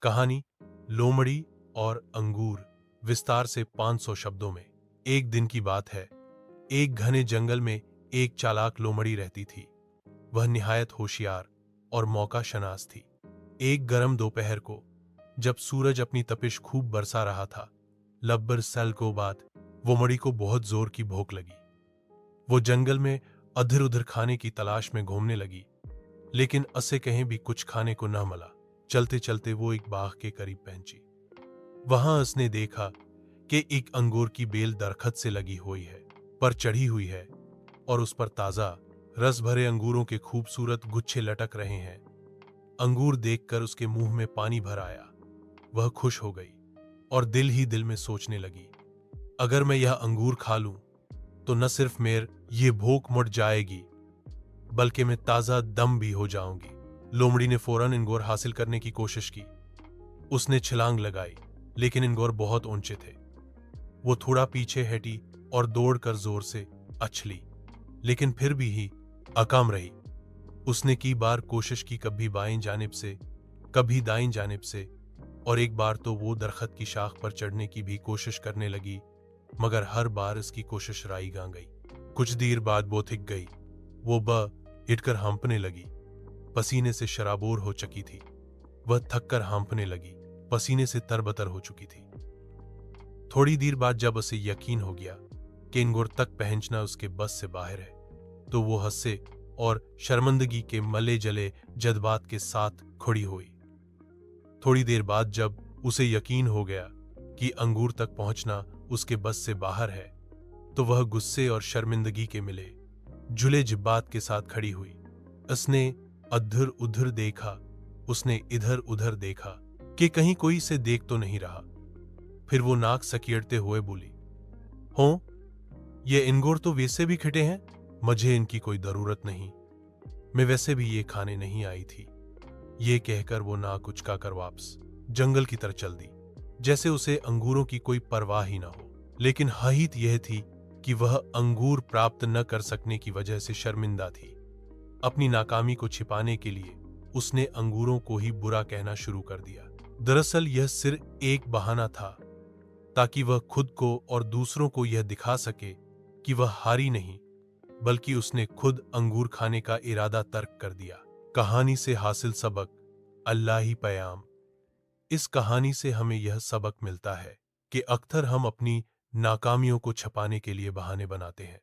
कहानी लोमड़ी और अंगूर। विस्तार से 500 शब्दों में। एक दिन की बात है। एक घने जंगल में एक चालाक लोमड़ी रहती थी। वह निहायत होशियार और मौका शनास थी। एक गर्म दोपहर को, जब सूरज अपनी तपिश खूब बरसा रहा था, लब्बर सल को बाद लोमड़ी को बहुत जोर की भूख लगी। वो जंगल में अधर उधर खाने की तलाश में घूमने लगी, लेकिन असे कहीं भी कुछ खाने को न मिला। चलते चलते वो एक बाग के करीब पहुंची। वहां उसने देखा कि एक अंगूर की बेल दरखत से लगी हुई है, पर चढ़ी हुई है और उस पर ताजा रस भरे अंगूरों के खूबसूरत गुच्छे लटक रहे हैं। अंगूर देखकर उसके मुंह में पानी भर आया। वह खुश हो गई और दिल ही दिल में सोचने लगी, अगर मैं यह अंगूर खा लूं तो न सिर्फ मेर ये भूख मुट जाएगी, बल्कि मैं ताजा दम भी हो जाऊंगी। लोमड़ी ने फौरन इंगूर हासिल करने की कोशिश की। उसने छलांग लगाई, लेकिन इंगूर बहुत ऊंचे थे। वो थोड़ा पीछे हटी और दौड़कर जोर से उछली, लेकिन फिर भी ही नाकाम रही। उसने की बार कोशिश की, कभी बाएं जानिब से, कभी दाईं जानिब से, और एक बार तो वो दरखत की शाख पर चढ़ने की भी कोशिश करने लगी, मगर हर बार इसकी कोशिश राई गा गई। कुछ देर बाद वो थक गई। वो हिटकर हाँफने लगी। पसीने से शराबोर हो चुकी थी। वह थककर हाँफने लगी, पसीने से तरबतर हो चुकी थी। थोड़ी देर बाद जब उसे यकीन हो गया कि इंगूर तक पहुंचना उसके बस से बाहर है, तो वो हंसे और शर्मिंदगी के मले जले जज्बात के साथ खड़ी हुई। थोड़ी देर बाद जब उसे यकीन हो गया कि अंगूर तक पहुंचना उसके बस से बाहर है, तो वह गुस्से और शर्मिंदगी के मिले जुले जज्बात के साथ खड़ी हुई। उसने अधर उधर देखा, उसने इधर उधर देखा कि कहीं कोई इसे देख तो नहीं रहा। फिर वो नाक सकेड़ते हुए बोली, हो, ये इंगूर तो वैसे भी खिटे हैं, मुझे इनकी कोई जरूरत नहीं। मैं वैसे भी ये खाने नहीं आई थी। ये कहकर वो नाक उचकाकर वापस जंगल की तरफ चल दी, जैसे उसे अंगूरों की कोई परवाह ही ना हो। लेकिन हकीकत यह थी कि वह अंगूर प्राप्त न कर सकने की वजह से शर्मिंदा थी। अपनी नाकामी को छिपाने के लिए उसने अंगूरों को ही बुरा कहना शुरू कर दिया। दरअसल यह सिर्फ एक बहाना था, ताकि वह खुद को और दूसरों को यह दिखा सके कि वह हारी नहीं, बल्कि उसने खुद अंगूर खाने का इरादा तर्क कर दिया। कहानी से हासिल सबक, अल्लाही पैगाम। इस कहानी से हमें यह सबक मिलता है कि अक्सर हम अपनी नाकामियों को छुपाने के लिए बहाने बनाते हैं।